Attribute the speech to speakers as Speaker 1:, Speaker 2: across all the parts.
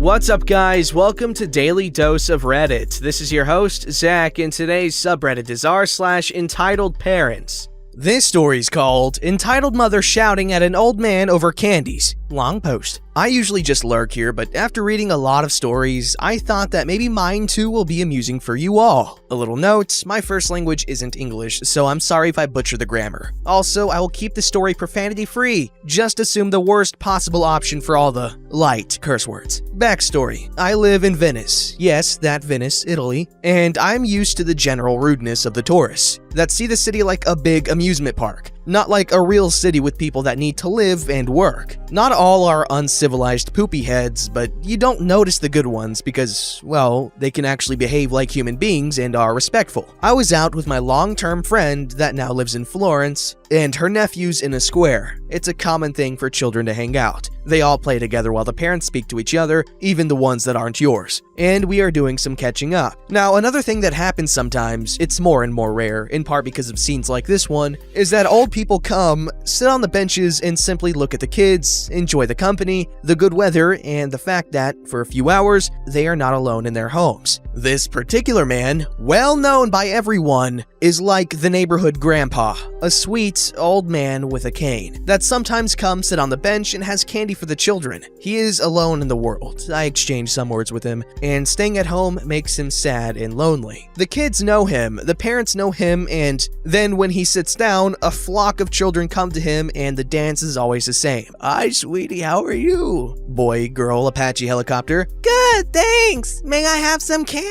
Speaker 1: What's up, guys? Welcome to Daily Dose of Reddit. This is your host, Zach, and today's subreddit is r/EntitledParents. This story's called Entitled Mother Shouting at an Old Man Over Candies. Long post. I usually just lurk here, but after reading a lot of stories, I thought that maybe mine too will be amusing for you all. A little note, my first language isn't English, so I'm sorry if I butcher the grammar. Also, I will keep the story profanity-free. Just assume the worst possible option for all the light curse words. Backstory. I live in Venice. Yes, that Venice, Italy. And I'm used to the general rudeness of the tourists that see the city like a big amusement park. Not like a real city with people that need to live and work. Not all are uncivilized poopy heads, but you don't notice the good ones because, well, they can actually behave like human beings and are respectful. I was out with my long-term friend that now lives in Florence, and her nephew's in a square. It's a common thing for children to hang out. They all play together while the parents speak to each other, even the ones that aren't yours. And we are doing some catching up. Now, another thing that happens sometimes, it's more and more rare, in part because of scenes like this one, is that old people come, sit on the benches, and simply look at the kids, enjoy the company, the good weather, and the fact that, for a few hours, they are not alone in their homes. This particular man, well known by everyone, is like the neighborhood grandpa, a sweet old man with a cane that sometimes comes sit on the bench and has candy for the children. He is alone in the world. I exchanged some words with him, and staying at home makes him sad and lonely. The kids know him, the parents know him, and then when he sits down, a flock of children come to him and the dance is always the same. Hi, sweetie, how are you? Boy, girl, Apache helicopter. Good, thanks. May I have some candy?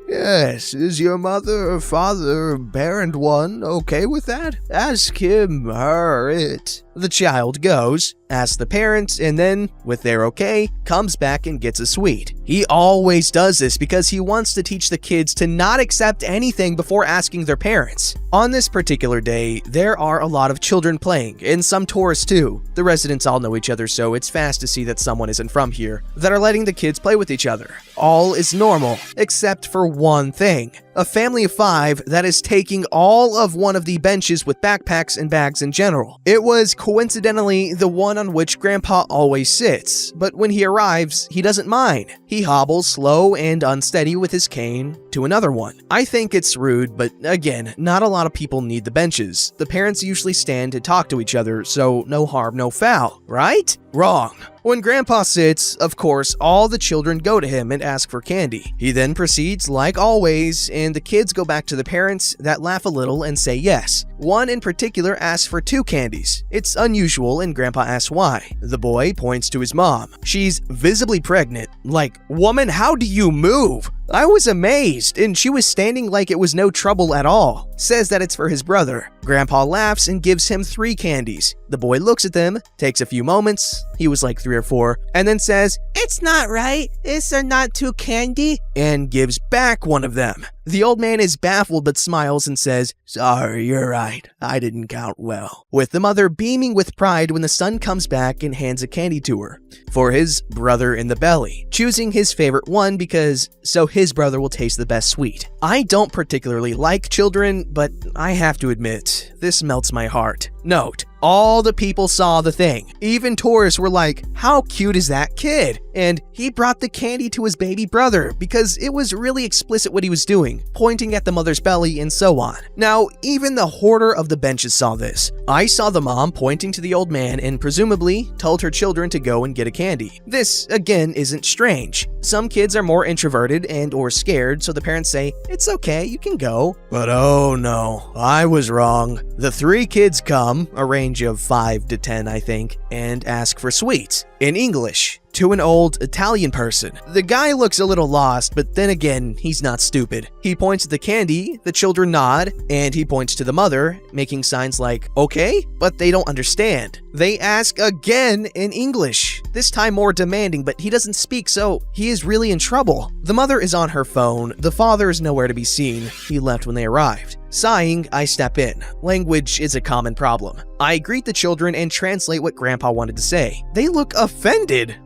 Speaker 1: Yes, is your mother or father, parent one, okay with that? Ask him, her, it. The child goes, asks the parents, and then, with their okay, comes back and gets a sweet. He always does this because he wants to teach the kids to not accept anything before asking their parents. On this particular day, there are a lot of children playing, and some tourists too. The residents all know each other, so it's fast to see that someone isn't from here, that are letting the kids play with each other. All is normal, except for one thing. A family of 5 that is taking all of one of the benches with backpacks and bags in general. It was coincidentally the one on which Grandpa always sits, but when he arrives, he doesn't mind. He hobbles slow and unsteady with his cane to another one. I think it's rude, but again, not a lot of people need the benches. The parents usually stand to talk to each other, so no harm, no foul, right? Wrong. When Grandpa sits, of course, all the children go to him and ask for candy. He then proceeds like always, and the kids go back to the parents that laugh a little and say yes. One in particular asks for 2 candies. It's unusual, and Grandpa asks why. The boy points to his mom. She's visibly pregnant. Like, woman, how do you move? I was amazed, and she was standing like it was no trouble at all. Says that it's for his brother. Grandpa laughs and gives him 3 candies. The boy looks at them, takes a few moments, he was like 3 or 4, and then says, "It's not right, is there not 2 candy?" and gives back one of them. The old man is baffled but smiles and says, "Sorry, you're right, I didn't count well," with the mother beaming with pride when the son comes back and hands a candy to her for his brother in the belly, choosing his favorite one because so his brother will taste the best sweet. I don't particularly like children, but I have to admit, this melts my heart. Note, all the people saw the thing. Even tourists were like, how cute is that kid? And he brought the candy to his baby brother because it was really explicit what he was doing, pointing at the mother's belly and so on. Now, even the hoarder of the benches saw this. I saw the mom pointing to the old man and presumably told her children to go and get a candy. This, again, isn't strange. Some kids are more introverted and or scared, so the parents say, it's okay, you can go. But oh no, I was wrong. The 3 kids come, a range of 5 to 10 I think, and ask for sweets. In English, to an old Italian person. The guy looks a little lost, but then again, he's not stupid. He points at the candy, the children nod, and he points to the mother, making signs like, okay, but they don't understand. They ask again in English, this time more demanding, but he doesn't speak, so he is really in trouble. The mother is on her phone, the father is nowhere to be seen. He left when they arrived. Sighing, I step in. Language is a common problem. I greet the children and translate what Grandpa wanted to say. They look offended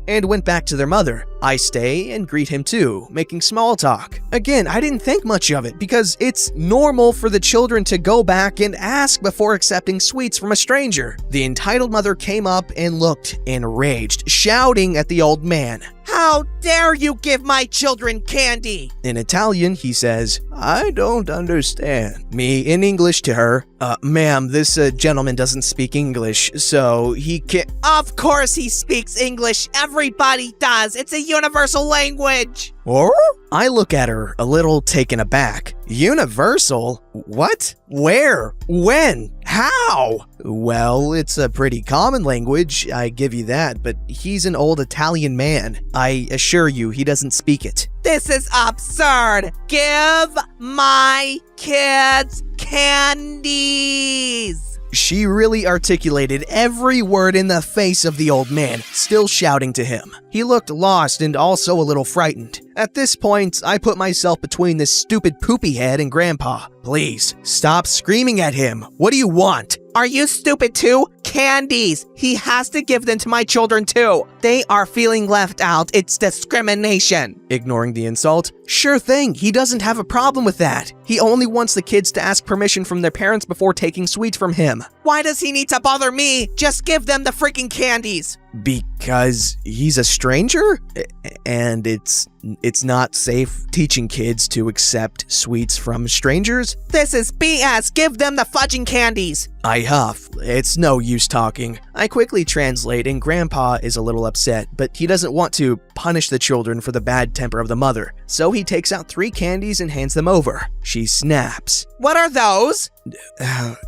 Speaker 1: and went back to their mother. I stay and greet him too, making small talk. Again, I didn't think much of it because it's normal for the children to go back and ask before accepting sweets from a stranger. The entitled mother came up and looked enraged, shouting at the old man.
Speaker 2: How dare you give my children candy?
Speaker 1: In Italian, he says, I don't understand. Me in English to her, ma'am, this gentleman doesn't speak English, so he can't.
Speaker 2: Of course he speaks English. Everybody does. It's a universal language.
Speaker 1: Or? I look at her, a little taken aback. Universal? What? Where? When? How? Well, it's a pretty common language, I give you that, but he's an old Italian man. I assure you, he doesn't speak it.
Speaker 2: This is absurd. Give my kids candies.
Speaker 1: She really articulated every word in the face of the old man, still shouting to him. He looked lost and also a little frightened. At this point, I put myself between this stupid poopy head and Grandpa. Please, stop screaming at him. What do you want?
Speaker 2: Are you stupid too? Candies. He has to give them to my children too. They are feeling left out. It's discrimination.
Speaker 1: Ignoring the insult, sure thing, he doesn't have a problem with that. He only wants the kids to ask permission from their parents before taking sweets from him.
Speaker 2: Why does he need to bother me? Just give them the freaking candies.
Speaker 1: Because he's a stranger? And it's not safe teaching kids to accept sweets from strangers?
Speaker 2: This is BS. Give them the fudging candies.
Speaker 1: I huff. It's no use talking. I quickly translate and Grandpa is a little upset, but he doesn't want to punish the children for the bad temper of the mother. So he takes out 3 candies and hands them over. She snaps.
Speaker 2: What are those?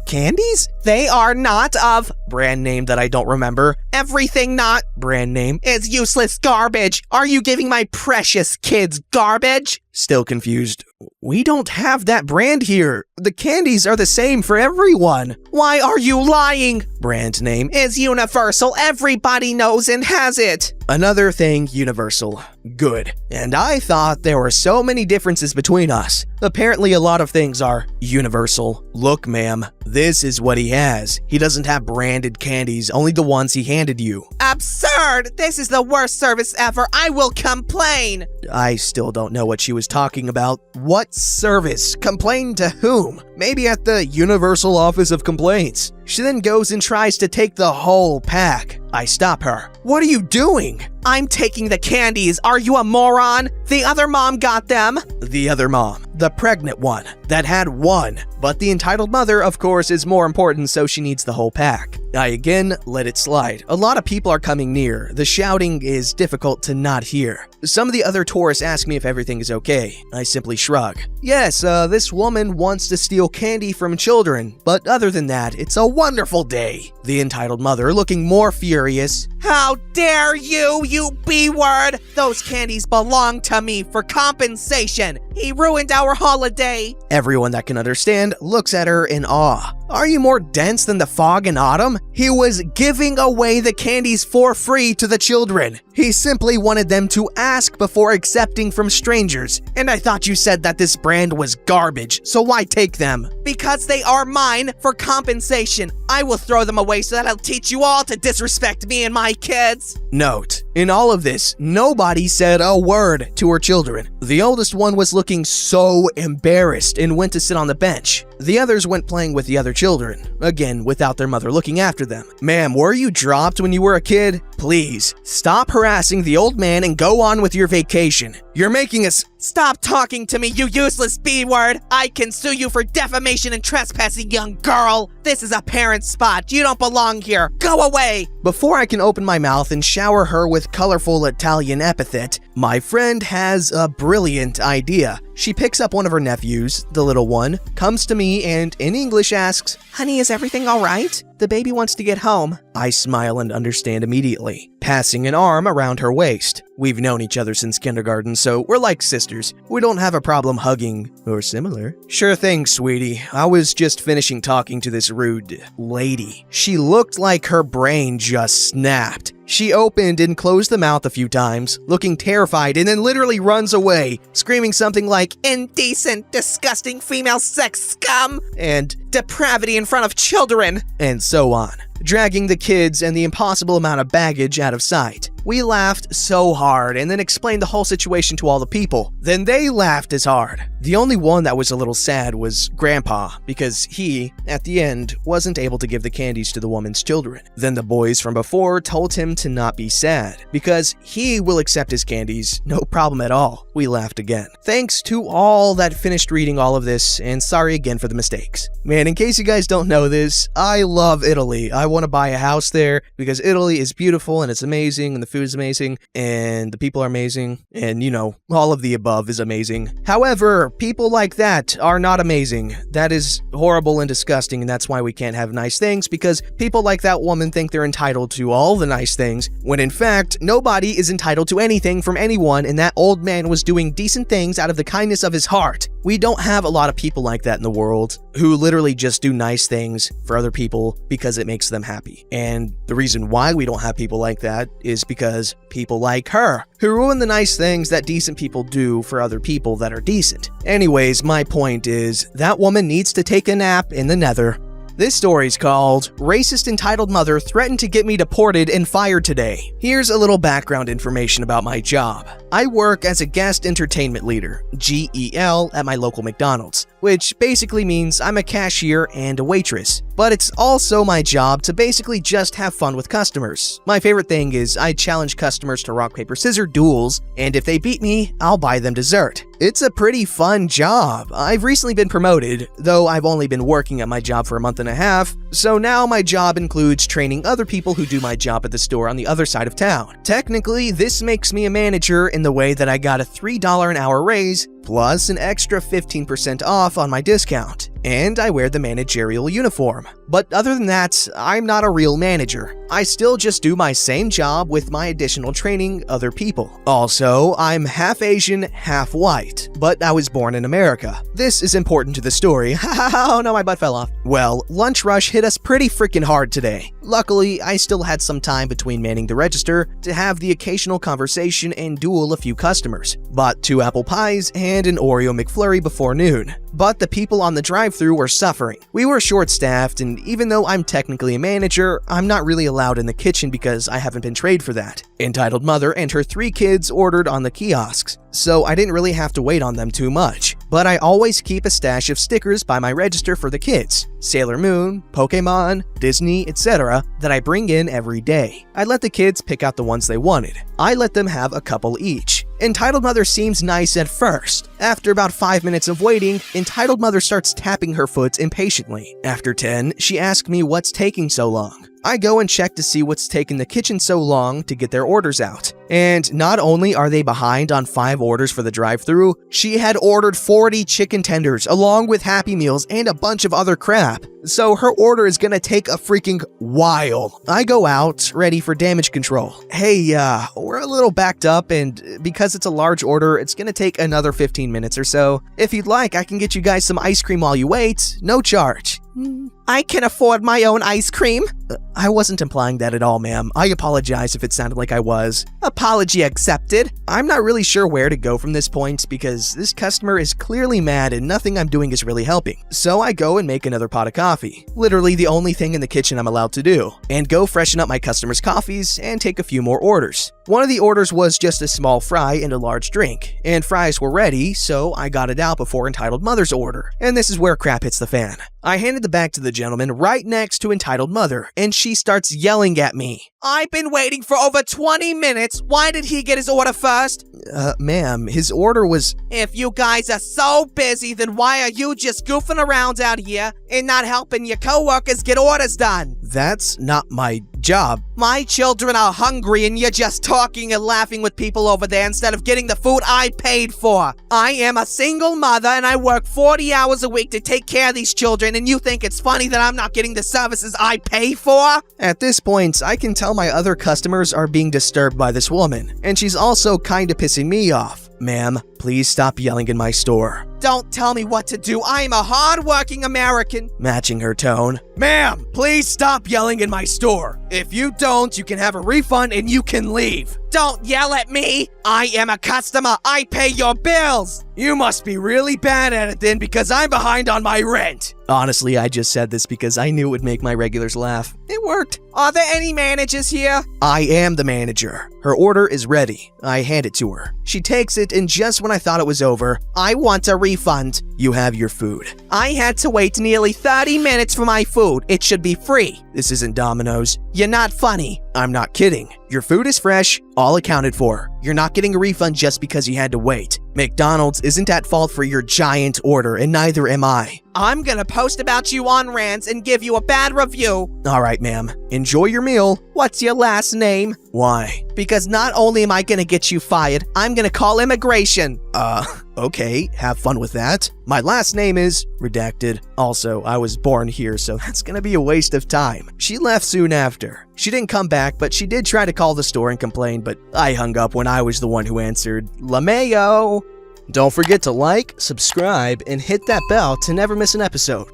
Speaker 1: Candies?
Speaker 2: They are not of
Speaker 1: brand name that I don't remember.
Speaker 2: Everything not
Speaker 1: brand name
Speaker 2: is useless garbage. Are you giving my precious kids garbage?
Speaker 1: Still confused. We don't have that brand here. The candies are the same for everyone.
Speaker 2: Why are you lying?
Speaker 1: Brand name
Speaker 2: is universal. Everybody knows and has it.
Speaker 1: Another thing universal. Good. And I thought there were so many differences between us. Apparently a lot of things are universal. Look, ma'am, this is what he has. He doesn't have branded candies, only the ones he handed you.
Speaker 2: Absurd! This is the worst service ever. I will complain.
Speaker 1: I still don't know what she was talking about. What service? Complain to whom? Maybe at the Universal Office of Complaints. She then goes and tries to take the whole pack. I stop her. What are you doing?
Speaker 2: I'm taking the candies. Are you a moron? The other mom got them.
Speaker 1: The other mom. The pregnant one. That had 1. But the entitled mother, of course, is more important, so she needs the whole pack. I again let it slide. A lot of people are coming near. The shouting is difficult to not hear. Some of the other tourists ask me if everything is okay. I simply shrug. Yes, this woman wants to steal candy from children, but other than that, it's a wonderful day. The entitled mother, looking more furious.
Speaker 2: How dare you, you B-word! Those candies belong to me for compensation. He ruined our holiday.
Speaker 1: Everyone that can understand looks at her in awe. Are you more dense than the fog in autumn? He was giving away the candies for free to the children. He simply wanted them to ask before accepting from strangers. And I thought you said that this brand was garbage, so why take them?
Speaker 2: Because they are mine for compensation. I will throw them away so that I'll teach you all to disrespect me and my kids.
Speaker 1: Note, in all of this, nobody said a word to her children. The oldest one was looking so embarrassed and went to sit on the bench. The others went playing with the other children, again without their mother looking after them. Ma'am, were you dropped when you were a kid? Please, stop harassing the old man and go on with your vacation. You're making us—
Speaker 2: Stop talking to me, you useless B-word! I can sue you for defamation and trespassing, young girl! This is a parent spot. You don't belong here. Go away!
Speaker 1: Before I can open my mouth and shower her with colorful Italian epithet, my friend has a brilliant idea. She picks up one of her nephews, the little one, comes to me and in English asks,
Speaker 2: Honey, is everything all right? The baby wants to get home.
Speaker 1: I smile and understand immediately, passing an arm around her waist. We've known each other since kindergarten, so we're like sisters. We don't have a problem hugging, or similar. Sure thing, sweetie. I was just finishing talking to this rude lady. She looked like her brain just snapped. She opened and closed the mouth a few times, looking terrified, and then literally runs away, screaming something like,
Speaker 2: indecent, disgusting female sex scum,
Speaker 1: and
Speaker 2: depravity in front of children,
Speaker 1: and so on, dragging the kids and the impossible amount of baggage out of sight. We laughed so hard and then explained the whole situation to all the people. Then they laughed as hard. The only one that was a little sad was Grandpa, because he, at the end, wasn't able to give the candies to the woman's children. Then the boys from before told him to not be sad, because he will accept his candies, no problem at all. We laughed again. Thanks to all that finished reading all of this, and sorry again for the mistakes. Man, in case you guys don't know this, I love Italy. I want to buy a house there, because Italy is beautiful, and it's amazing, and the food is amazing, and the people are amazing, and you know, all of the above is amazing. However, people like that are not amazing. That is horrible and disgusting, and that's why we can't have nice things, because people like that woman think they're entitled to all the nice things, when in fact, nobody is entitled to anything from anyone, and that old man was doing decent things out of the kindness of his heart. We don't have a lot of people like that in the world, who literally just do nice things for other people because it makes them happy. And the reason why we don't have people like that is because people like her, who ruin the nice things that decent people do for other people that are decent. Anyways, my point is, that woman needs to take a nap in the nether. This story's called Racist Entitled Mother Threatened to Get Me Deported and Fired Today. Here's a little background information about my job. I work as a guest entertainment leader, GEL, at my local McDonald's, which basically means I'm a cashier and a waitress. But it's also my job to basically just have fun with customers. My favorite thing is I challenge customers to rock, paper, scissors duels, and if they beat me, I'll buy them dessert. It's a pretty fun job. I've recently been promoted, though I've only been working at my job for a month and a half, so now my job includes training other people who do my job at the store on the other side of town. Technically, this makes me a manager in the way that I got a $3 an hour raise, plus an extra 15% off on my discount, and I wear the managerial uniform. But other than that, I'm not a real manager. I still just do my same job with my additional training other people. Also, I'm half Asian, half white, but I was born in America. This is important to the story. Oh no, my butt fell off. Well, lunch rush hit us pretty freaking hard today. Luckily, I still had some time between manning the register to have the occasional conversation and duel a few customers. Bought 2 apple pies and an Oreo McFlurry before noon. But the people on the drive-thru were suffering. We were short-staffed, and even though I'm technically a manager, I'm not really allowed in the kitchen because I haven't been trained for that. Entitled mother and her 3 kids ordered on the kiosks, so I didn't really have to wait on them too much. But I always keep a stash of stickers by my register for the kids, Sailor Moon, Pokemon, Disney, etc. that I bring in every day. I let the kids pick out the ones they wanted. I let them have a couple each. Entitled Mother seems nice at first. After about 5 minutes of waiting, Entitled Mother starts tapping her foot impatiently. After 10, she asks me what's taking so long. I go and check to see what's taking the kitchen so long to get their orders out. And not only are they behind on 5 orders for the drive-thru, she had ordered 40 chicken tenders along with Happy Meals and a bunch of other crap. So her order is gonna take a freaking while. I go out, ready for damage control. Hey, we're a little backed up, and because it's a large order, it's gonna take another 15 minutes or so. If you'd like, I can get you guys some ice cream while you wait, no charge.
Speaker 2: I can afford my own ice cream.
Speaker 1: I wasn't implying that at all, ma'am. I apologize if it sounded like I was.
Speaker 2: Apology accepted.
Speaker 1: I'm not really sure where to go from this point because this customer is clearly mad and nothing I'm doing is really helping. So I go and make another pot of coffee. Literally the only thing in the kitchen I'm allowed to do. And go freshen up my customers' coffees and take a few more orders. One of the orders was just a small fry and a large drink. And fries were ready, so I got it out before Entitled Mother's order. And this is where crap hits the fan. I handed the bag to the gentleman right next to Entitled Mother, and she starts yelling at me.
Speaker 2: I've been waiting for over 20 minutes. Why did he get his order first?
Speaker 1: Ma'am, his order was...
Speaker 2: If you guys are so busy, then why are you just goofing around out here and not helping your coworkers get orders done?
Speaker 1: That's not my job.
Speaker 2: My children are hungry and you're just talking and laughing with people over there instead of getting the food I paid for. I am a single mother and I work 40 hours a week to take care of these children, and you think it's funny that I'm not getting the services I pay for?
Speaker 1: At this point, I can tell my other customers are being disturbed by this woman, and she's also kinda pissing me off. Ma'am, please stop yelling in my store.
Speaker 2: Don't tell me what to do. I am a hard-working American.
Speaker 1: Matching her tone. Ma'am, please stop yelling in my store. If you don't, you can have a refund and you can leave.
Speaker 2: Don't yell at me. I am a customer. I pay your bills.
Speaker 1: You must be really bad at it then, because I'm behind on my rent. Honestly, I just said this because I knew it would make my regulars laugh. It worked.
Speaker 2: Are there any managers here?
Speaker 1: I am the manager. Her order is ready. I hand it to her. She takes it, and just when I thought it was over,
Speaker 2: I want a refund.
Speaker 1: you have your food.
Speaker 2: I had to wait nearly 30 minutes for my food. It should be free.
Speaker 1: This isn't Domino's.
Speaker 2: You're not funny.
Speaker 1: I'm not kidding. Your food is fresh, all accounted for. You're not getting a refund just because you had to wait. McDonald's isn't at fault for your giant order, and neither am I.
Speaker 2: I'm gonna post about you on Rants and give you a bad review.
Speaker 1: All right, ma'am. Enjoy your meal.
Speaker 2: What's your last name?
Speaker 1: Why?
Speaker 2: Because not only am I gonna get you fired, I'm gonna call immigration.
Speaker 1: Okay, have fun with that. My last name is redacted. Also, I was born here, so that's gonna be a waste of time. She left soon after. She didn't come back, but she did try to call the store and complain, but I hung up when I was the one who answered. LaMayo! Don't forget to like, subscribe, and hit that bell to never miss an episode.